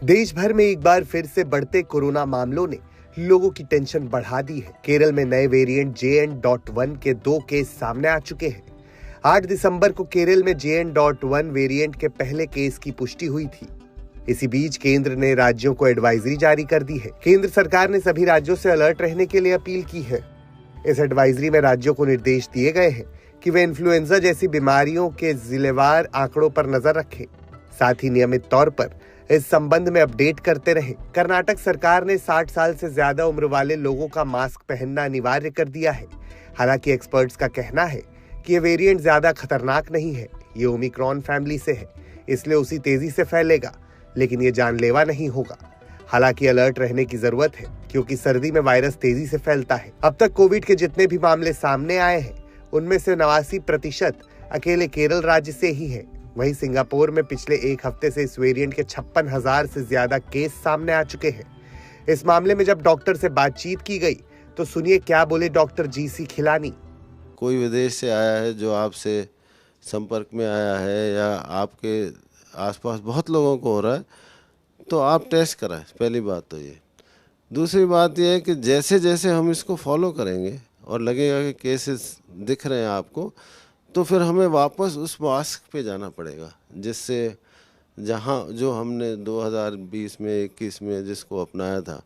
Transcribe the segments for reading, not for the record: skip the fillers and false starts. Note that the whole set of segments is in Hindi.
देश भर में एक बार फिर से बढ़ते कोरोना मामलों ने लोगों की टेंशन बढ़ा दी है। केरल में नए वेरिएंट JN.1 के 2 केस सामने आ चुके हैं। 8 दिसंबर को केरल में JN.1 वेरिएंट के पहले केस की पुष्टि हुई थी। इसी बीच केंद्र ने राज्यों को एडवाइजरी जारी कर दी है। केंद्र सरकार ने सभी राज्यों से अलर्ट रहने के लिए अपील की है। इस एडवाइजरी में राज्यों को निर्देश दिए गए हैं कि वे इन्फ्लुएंजा जैसी बीमारियों के जिलेवार आंकड़ों पर नजर रखें, साथ ही नियमित तौर पर इस संबंध में अपडेट करते रहें। कर्नाटक सरकार ने 60 साल से ज्यादा उम्र वाले लोगों का मास्क पहनना अनिवार्य कर दिया है। हालांकि एक्सपर्ट्स का कहना है कि ये वेरिएंट ज्यादा खतरनाक नहीं है। ये ओमिक्रॉन फैमिली से है, इसलिए उसी तेजी से फैलेगा, लेकिन ये जानलेवा नहीं होगा। हालांकि अलर्ट रहने की जरूरत है, क्योंकि सर्दी में वायरस तेजी से फैलता है। अब तक कोविड के जितने भी मामले सामने आए हैं, उनमें से 89% अकेले केरल राज्य से ही है। वहीं सिंगापुर में पिछले एक हफ्ते से इस वेरिएंट के 56,000 से ज्यादा केस सामने आ चुके हैं। इस मामले में जब डॉक्टर से बातचीत की गई तो सुनिए क्या बोले डॉक्टर GC खिलानी। कोई विदेश से आया है जो आपसे संपर्क में आया है या आपके आसपास बहुत लोगों को हो रहा है, तो आप टेस्ट कराएं। पहली बात तो ये। दूसरी बात ये है कि जैसे जैसे हम इसको फॉलो करेंगे और लगेगा कि केसेस दिख रहे हैं आपको, तो फिर हमें वापस उस मास्क पे जाना पड़ेगा, जिससे जहाँ जो हमने 2020 में 21 में जिसको अपनाया था।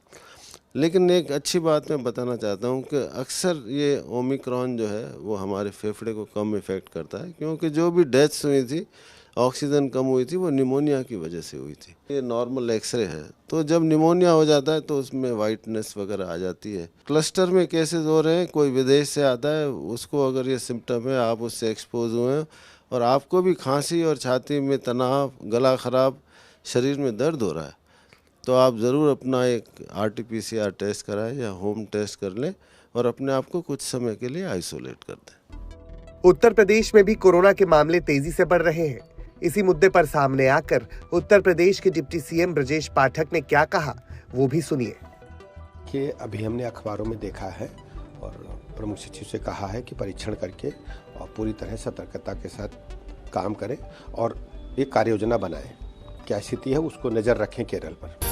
लेकिन एक अच्छी बात मैं बताना चाहता हूँ कि अक्सर ये ओमिक्रॉन जो है वो हमारे फेफड़े को कम इफ़ेक्ट करता है, क्योंकि जो भी डेथ्स हुई थी, ऑक्सीजन कम हुई थी, वो निमोनिया की वजह से हुई थी। ये नॉर्मल एक्सरे है, तो जब निमोनिया हो जाता है तो उसमें वाइटनेस वगैरह आ जाती है। क्लस्टर में केसेस हो रहे हैं, कोई विदेश से आता है, उसको अगर ये सिम्टम है, आप उससे एक्सपोज हुए हैं और आपको भी खांसी और छाती में तनाव, गला ख़राब, शरीर में दर्द हो रहा है, तो आप ज़रूर अपना एक RT-PCR टेस्ट कराएं या होम टेस्ट कर लें और अपने आप को कुछ समय के लिए आइसोलेट कर दें। उत्तर प्रदेश में भी कोरोना के मामले तेजी से बढ़ रहे हैं। इसी मुद्दे पर सामने आकर उत्तर प्रदेश के डिप्टी CM ब्रजेश पाठक ने क्या कहा, वो भी सुनिए। कि अभी हमने अखबारों में देखा है और प्रमुख सचिव से कहा है कि परीक्षण करके और पूरी तरह सतर्कता के साथ काम करें और एक कार्य योजना बनाएं। क्या स्थिति है उसको नज़र रखें केरल पर।